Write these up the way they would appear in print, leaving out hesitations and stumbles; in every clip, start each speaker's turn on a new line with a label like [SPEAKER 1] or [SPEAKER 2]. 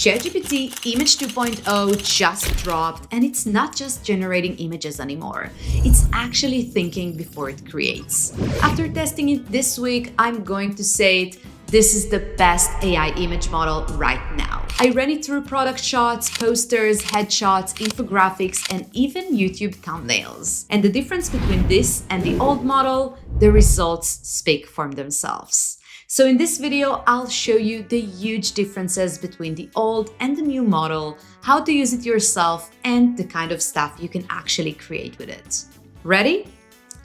[SPEAKER 1] ChatGPT Image 2.0 just dropped, and it's not just generating images anymore. It's actually thinking before it creates. After testing it this week, I'm going to say it, this is the best AI image model right now. I ran it through product shots, posters, headshots, infographics, and even YouTube thumbnails. And the difference between this and the old model, the results speak for themselves. So in this video, I'll show you the huge differences between the old and the new model, how to use it yourself, and the kind of stuff you can actually create with it. Ready?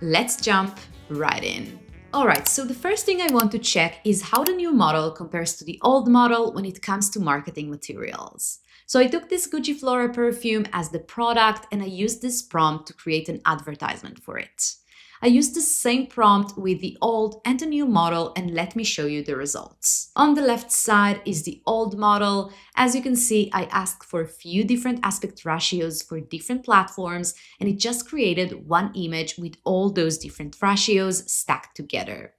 [SPEAKER 1] Let's jump right in. Alright, so the first thing I want to check is how the new model compares to the old model when it comes to marketing materials. So I took this Gucci Flora perfume as the product and I used this prompt to create an advertisement for it. I used the same prompt with the old and the new model, and let me show you the results. On the left side is the old model. As you can see, I asked for a few different aspect ratios for different platforms, and it just created one image with all those different ratios stacked together.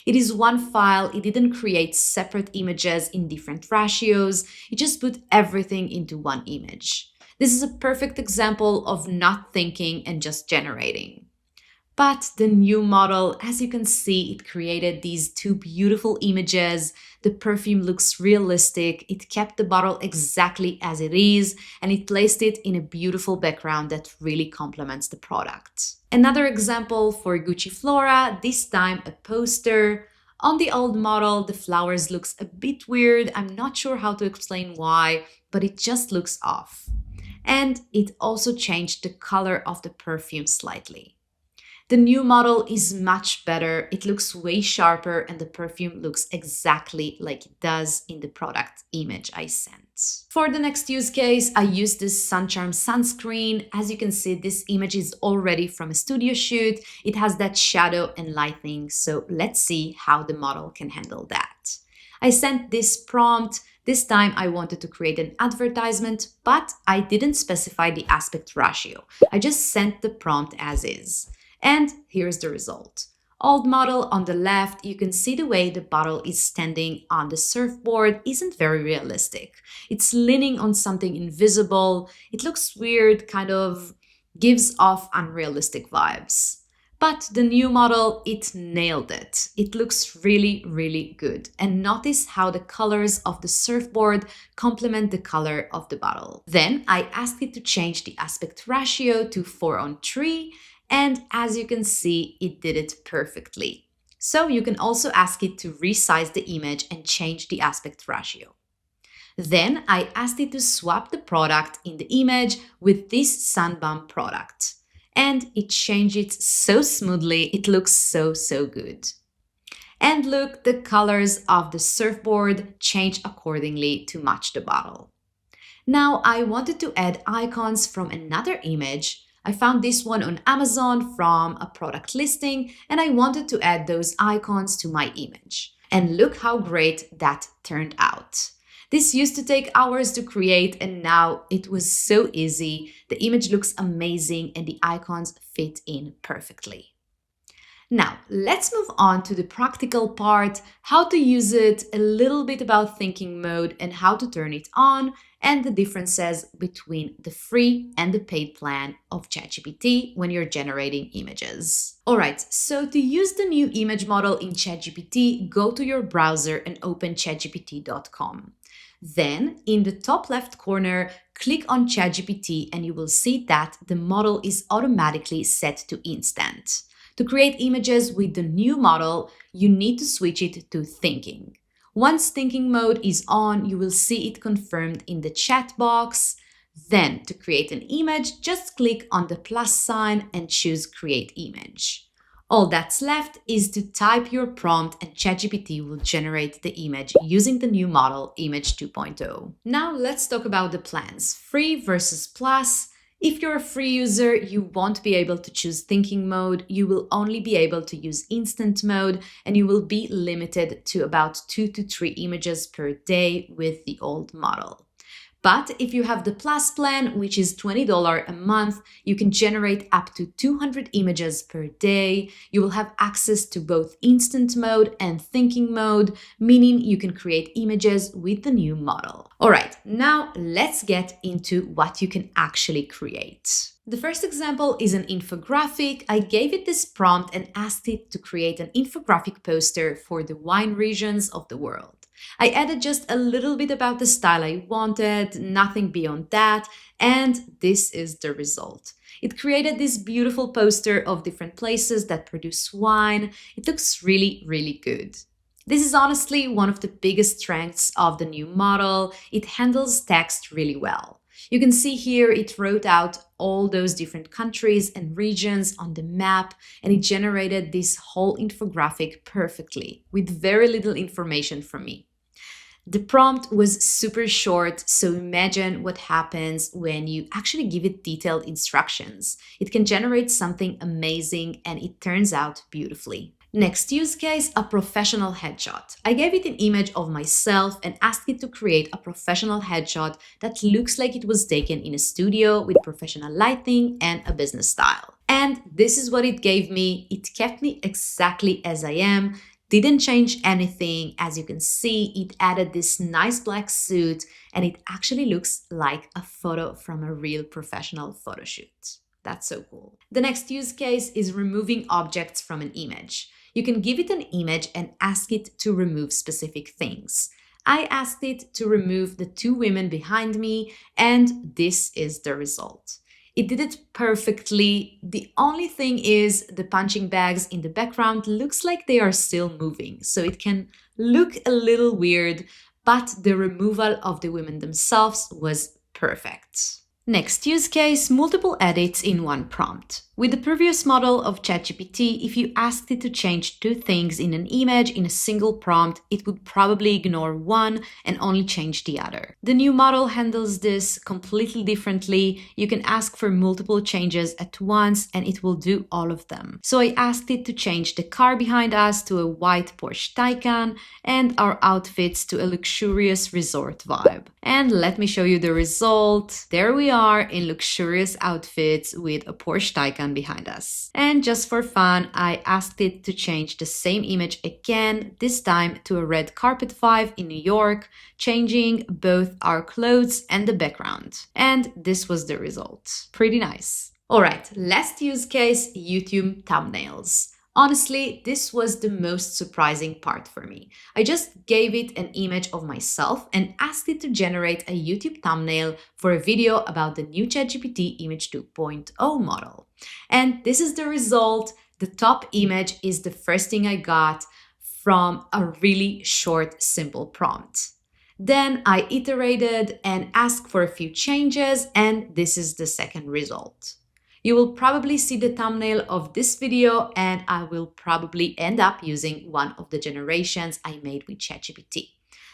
[SPEAKER 1] It is one file, it didn't create separate images in different ratios, it just put everything into one image. This is a perfect example of not thinking and just generating. But the new model, as you can see, it created these two beautiful images. The perfume looks realistic, it kept the bottle exactly as it is, and it placed it in a beautiful background that really complements the product. Another example for Gucci Flora, this time a poster. On the old model, the flowers looks a bit weird. I'm not sure how to explain why, but it just looks off. And it also changed the color of the perfume slightly. The new model is much better, it looks way sharper, and the perfume looks exactly like it does in the product image I sent. For the next use case, I used this Suncharm sunscreen. As you can see, this image is already from a studio shoot. It has that shadow and lighting, so let's see how the model can handle that. I sent this prompt. This time I wanted to create an advertisement, but I didn't specify the aspect ratio. I just sent the prompt as is. And here's the result. Old model on the left, you can see the way the bottle is standing on the surfboard isn't very realistic. It's leaning on something invisible. It looks weird, kind of gives off unrealistic vibes. But the new model, it nailed it. It looks really, really good. And notice how the colors of the surfboard complement the color of the bottle. Then I asked it to change the aspect ratio to 4:3. And as you can see, it did it perfectly. So you can also ask it to resize the image and change the aspect ratio. Then I asked it to swap the product in the image with this Sun Bomb product. And it changed it so smoothly, it looks so good. And look, the colors of the surfboard changed accordingly to match the bottle. Now I wanted to add icons from another image. I found this one on Amazon from a product listing, and I wanted to add those icons to my image. And look how great that turned out. This used to take hours to create, and now it was so easy. The image looks amazing and the icons fit in perfectly. Now, let's move on to the practical part, how to use it, a little bit about thinking mode and how to turn it on, and the differences between the free and the paid plan of ChatGPT when you're generating images. Alright, so to use the new image model in ChatGPT, go to your browser and open chatgpt.com. Then, in the top left corner, click on ChatGPT and you will see that the model is automatically set to instant. To create images with the new model, you need to switch it to thinking. Once thinking mode is on, you will see it confirmed in the chat box. Then, to create an image, just click on the plus sign and choose Create Image. All that's left is to type your prompt and ChatGPT will generate the image using the new model, Image 2.0. Now let's talk about the plans, free versus plus. If you're a free user, you won't be able to choose thinking mode, you will only be able to use instant mode, and you will be limited to about 2 to 3 images per day with the old model. But if you have the Plus plan, which is $20 a month, you can generate up to 200 images per day. You will have access to both instant mode and thinking mode, meaning you can create images with the new model. All right, now let's get into what you can actually create. The first example is an infographic. I gave it this prompt and asked it to create an infographic poster for the wine regions of the world. I added just a little bit about the style I wanted, nothing beyond that, and this is the result. It created this beautiful poster of different places that produce wine. It looks really, really good. This is honestly one of the biggest strengths of the new model. It handles text really well. You can see here it wrote out all those different countries and regions on the map, and it generated this whole infographic perfectly with very little information from me. The prompt was super short, so imagine what happens when you actually give it detailed instructions. It can generate something amazing and it turns out beautifully. Next use case, a professional headshot. I gave it an image of myself and asked it to create a professional headshot that looks like it was taken in a studio with professional lighting and a business style. And this is what it gave me. It kept me exactly as I am, didn't change anything. As you can see, it added this nice black suit and it actually looks like a photo from a real professional photo shoot. That's so cool. The next use case is removing objects from an image. You can give it an image and ask it to remove specific things. I asked it to remove the two women behind me, and this is the result. It did it perfectly. The only thing is the punching bags in the background looks like they are still moving, so it can look a little weird, but the removal of the women themselves was perfect. Next use case, multiple edits in one prompt. With the previous model of ChatGPT, if you asked it to change two things in an image in a single prompt, it would probably ignore one and only change the other. The new model handles this completely differently. You can ask for multiple changes at once and it will do all of them. So I asked it to change the car behind us to a white Porsche Taycan and our outfits to a luxurious resort vibe. And let me show you the result. There we are in luxurious outfits with a Porsche Taycan behind us. And just for fun, I asked it to change the same image again, this time to a red carpet vibe in New York, changing both our clothes and the background. And this was the result. Pretty nice. All right, last use case, YouTube thumbnails. Honestly, this was the most surprising part for me. I just gave it an image of myself and asked it to generate a YouTube thumbnail for a video about the new ChatGPT Image 2.0 model. And this is the result. The top image is the first thing I got from a really short, simple prompt. Then I iterated and asked for a few changes, and this is the second result. You will probably see the thumbnail of this video, and I will probably end up using one of the generations I made with ChatGPT.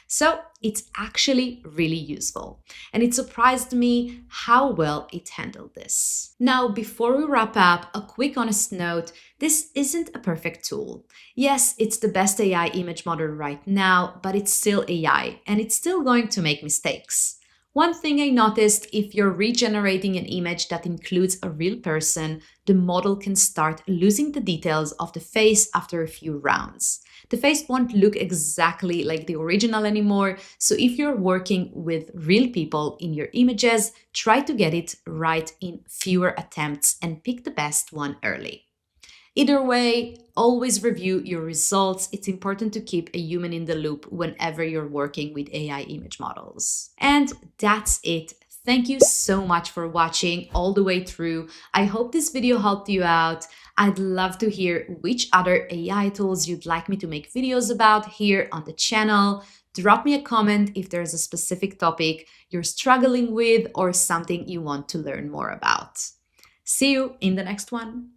[SPEAKER 1] So it's actually really useful, and it surprised me how well it handled this. Now, before we wrap up, a quick honest note, this isn't a perfect tool. Yes, it's the best AI image model right now, but it's still AI, and it's still going to make mistakes. One thing I noticed, if you're regenerating an image that includes a real person, the model can start losing the details of the face after a few rounds. The face won't look exactly like the original anymore, so if you're working with real people in your images, try to get it right in fewer attempts and pick the best one early. Either way, always review your results. It's important to keep a human in the loop whenever you're working with AI image models. And that's it. Thank you so much for watching all the way through. I hope this video helped you out. I'd love to hear which other AI tools you'd like me to make videos about here on the channel. Drop me a comment if there's a specific topic you're struggling with or something you want to learn more about. See you in the next one.